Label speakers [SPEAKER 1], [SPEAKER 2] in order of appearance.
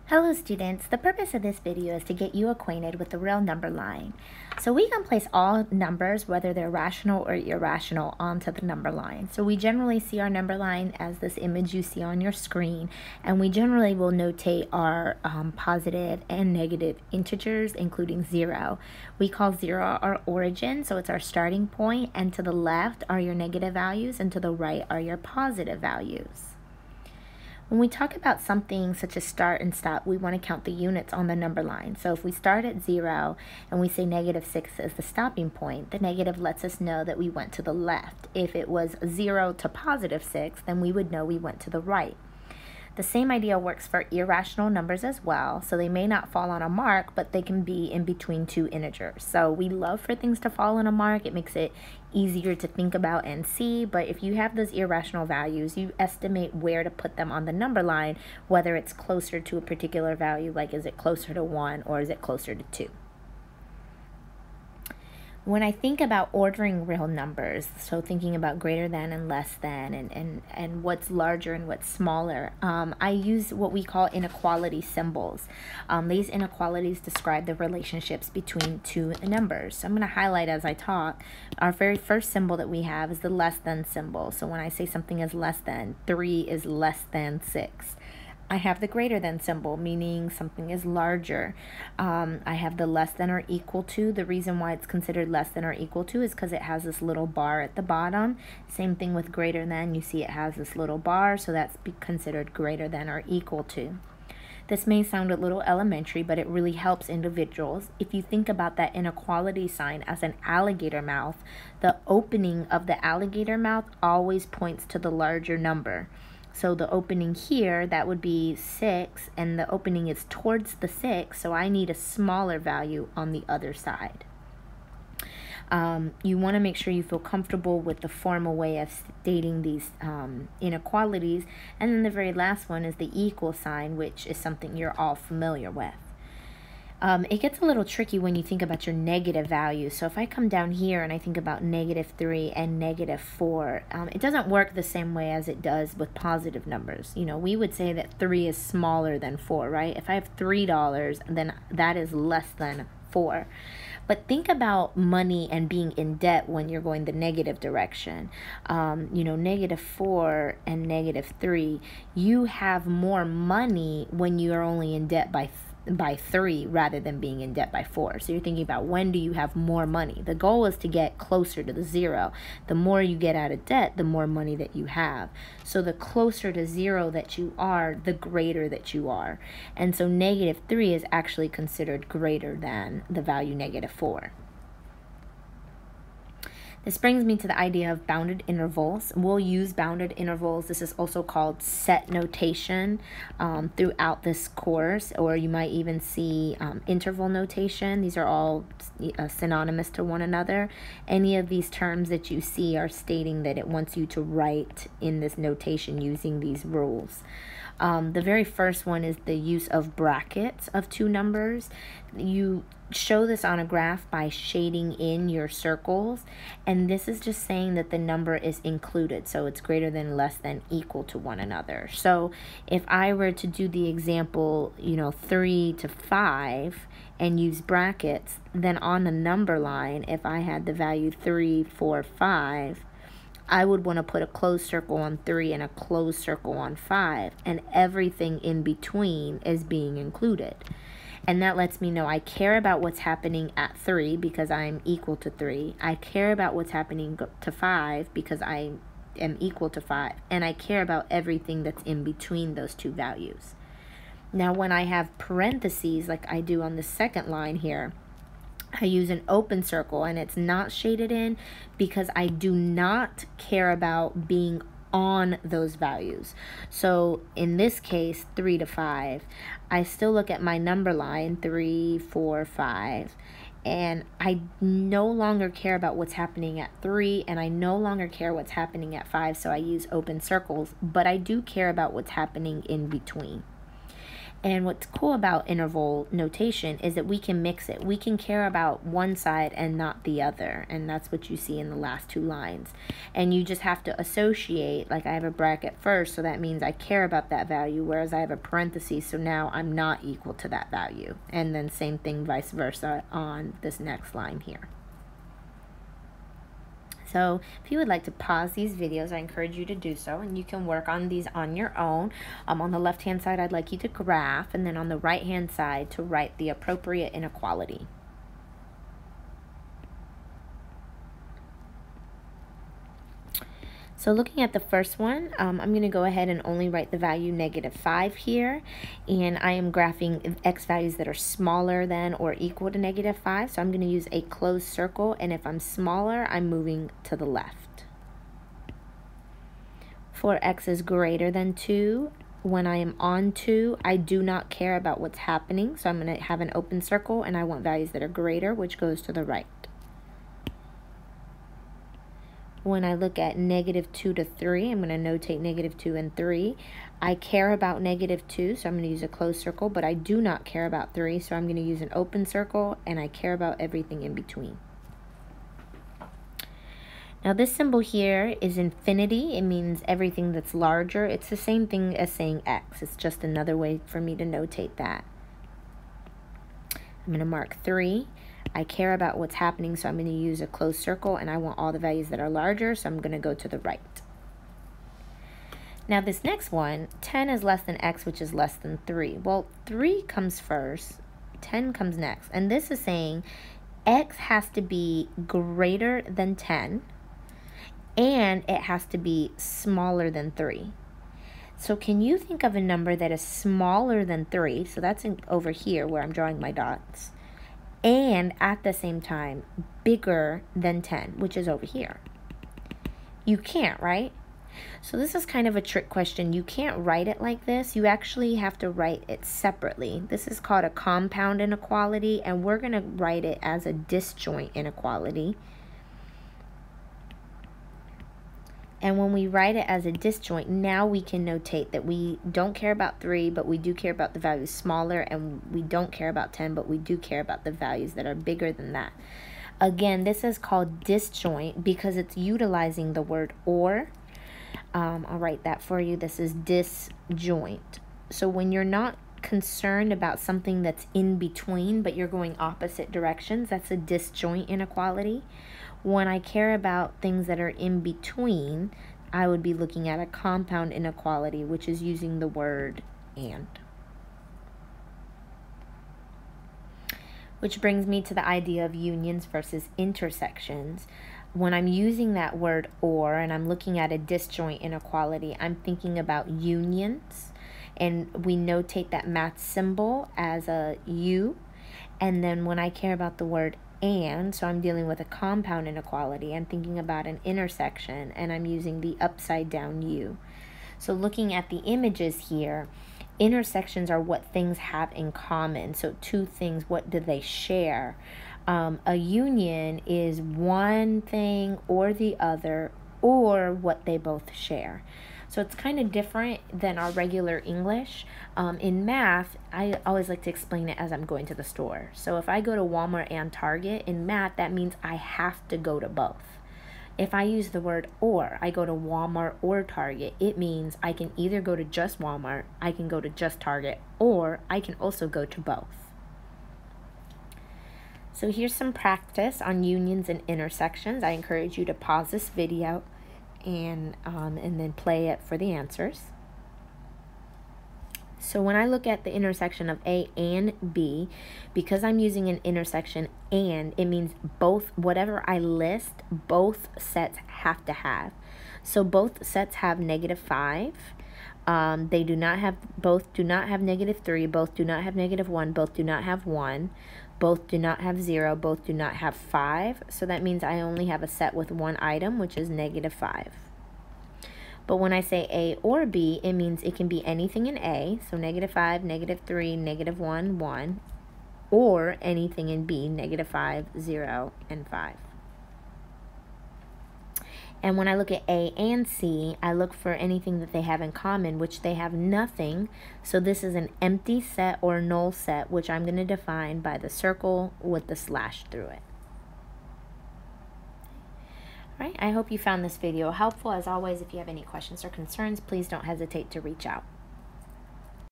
[SPEAKER 1] Hello students, the purpose of this video is to get you acquainted with the real number line. So we can place all numbers, whether they're rational or irrational, onto the number line. So we generally see our number line as this image you see on your screen, and we generally will notate our positive and negative integers, including 0. We call 0 our origin, so it's our starting point, and to the left are your negative values, and to the right are your positive values. When we talk about something such as start and stop, we want to count the units on the number line. So if we start at 0 and we say -6 is the stopping point, the negative lets us know that we went to the left. If it was 0 to +6, then we would know we went to the right. The same idea works for irrational numbers as well, so they may not fall on a mark, but they can be in between two integers. So we love for things to fall on a mark. It makes it easier to think about and see, but if you have those irrational values, you estimate where to put them on the number line, whether it's closer to a particular value, like is it closer to 1 or is it closer to 2. When I think about ordering real numbers, so thinking about greater than and less than and what's larger and what's smaller, I use what we call inequality symbols. These inequalities describe the relationships between two numbers. So I'm going to highlight as I talk. Our very first symbol that we have is the less than symbol. So when I say something is less than, 3 is less than 6. I have the greater than symbol, meaning something is larger. I have the less than or equal to. The reason why it's considered less than or equal to is because it has this little bar at the bottom. Same thing with greater than. You see it has this little bar, so that's considered greater than or equal to. This may sound a little elementary, but it really helps individuals. If you think about that inequality sign as an alligator mouth, the opening of the alligator mouth always points to the larger number. So the opening here, that would be 6, and the opening is towards the 6, so I need a smaller value on the other side. You want to make sure you feel comfortable with the formal way of stating these inequalities. And then the very last one is the equal sign, which is something you're all familiar with. It gets a little tricky when you think about your negative values. So if I come down here and I think about -3 and -4, it doesn't work the same way as it does with positive numbers. You know, we would say that 3 is smaller than 4, right? If I have $3, then that is less than 4. But think about money and being in debt when you're going the negative direction. You know, -4 and -3, you have more money when you are only in debt by 3 rather than being in debt by 4. So you're thinking about, when do you have more money? The goal is to get closer to the 0. The more you get out of debt, the more money that you have. So the closer to 0 that you are, the greater that you are. And so -3 is actually considered greater than the value -4. This brings me to the idea of bounded intervals. We'll use bounded intervals. This is also called set notation throughout this course, or you might even see interval notation. These are all synonymous to one another. Any of these terms that you see are stating that it wants you to write in this notation using these rules. The very first one is the use of brackets of two numbers. You show this on a graph by shading in your circles, and this is just saying that the number is included, so it's greater than, less than, equal to one another. So if I were to do the example, 3 to 5 and use brackets, then on the number line, if I had the value 3, 4, 5, I would want to put a closed circle on 3 and a closed circle on 5, and everything in between is being included. And that lets me know I care about what's happening at 3 because I'm equal to 3. I care about what's happening to 5 because I am equal to 5. And I care about everything that's in between those two values. Now, when I have parentheses, like I do on the second line here, I use an open circle, and it's not shaded in because I do not care about being on those values. So in this case, 3 to 5, I still look at my number line, 3, 4, 5, and I no longer care about what's happening at 3, and I no longer care what's happening at 5, so I use open circles, but I do care about what's happening in between. And what's cool about interval notation is that we can mix it. We can care about one side and not the other. And that's what you see in the last two lines. And you just have to associate, like I have a bracket first, so that means I care about that value, whereas I have a parenthesis, so now I'm not equal to that value. And then same thing vice versa on this next line here. So if you would like to pause these videos, I encourage you to do so, and you can work on these on your own. On the left-hand side, I'd like you to graph, and then on the right-hand side to write the appropriate inequality. So looking at the first one, I'm going to go ahead and only write the value -5 here, and I am graphing x values that are smaller than or equal to -5, so I'm going to use a closed circle, and if I'm smaller, I'm moving to the left. For x is greater than 2, when I am on 2, I do not care about what's happening, so I'm going to have an open circle, and I want values that are greater, which goes to the right. When I look at -2 to 3, I'm going to notate -2 and 3. I care about -2, so I'm going to use a closed circle, but I do not care about 3, so I'm going to use an open circle, and I care about everything in between. Now this symbol here is infinity. It means everything that's larger. It's the same thing as saying x. It's just another way for me to notate that. I'm going to mark 3. I care about what's happening, so I'm going to use a closed circle, and I want all the values that are larger, so I'm going to go to the right. Now this next one, 10 is less than x, which is less than 3. Well, 3 comes first, 10 comes next, and this is saying x has to be greater than 10, and it has to be smaller than 3. So can you think of a number that is smaller than 3, so that's over here where I'm drawing my dots, and at the same time bigger than 10, which is over here? You can't, right? So this is kind of a trick question. You can't write it like this. You actually have to write it separately. This is called a compound inequality, and we're going to write it as a disjoint inequality. And when we write it as a disjoint, now we can notate that we don't care about 3, but we do care about the values smaller, and we don't care about 10, but we do care about the values that are bigger than that. Again, this is called disjoint because it's utilizing the word or. I'll write that for you. This is disjoint. So when you're not concerned about something that's in between, but you're going opposite directions, that's a disjoint inequality. When I care about things that are in between, I would be looking at a compound inequality, which is using the word and. Which brings me to the idea of unions versus intersections. When I'm using that word or and I'm looking at a disjoint inequality, I'm thinking about unions, and we notate that math symbol as a U. And then when I care about the word and, so I'm dealing with a compound inequality, I'm thinking about an intersection, and I'm using the upside down U. So looking at the images here, intersections are what things have in common. So two things, what do they share? A union is one thing or the other, or what they both share. So it's kind of different than our regular English. In math, I always like to explain it as I'm going to the store. So if I go to Walmart and Target, in math, that means I have to go to both. If I use the word or, I go to Walmart or Target, it means I can either go to just Walmart, I can go to just Target, or I can also go to both. So here's some practice on unions and intersections. I encourage you to pause this video and then play it for the answers. So when I look at the intersection of A and B, because I'm using an intersection and, it means both, whatever I list, both sets have to have. So both sets have -5. They do not have, both do not have -3, both do not have -1, both do not have 1, both do not have 0, both do not have 5. So that means I only have a set with one item, which is -5. But when I say A or B, it means it can be anything in A, so -5, -3, -1, 1, or anything in B, -5, 0, and 5. And when I look at A and C, I look for anything that they have in common, which they have nothing. So this is an empty set or null set, which I'm going to define by the circle with the slash through it. All right, I hope you found this video helpful. As always, if you have any questions or concerns, please don't hesitate to reach out.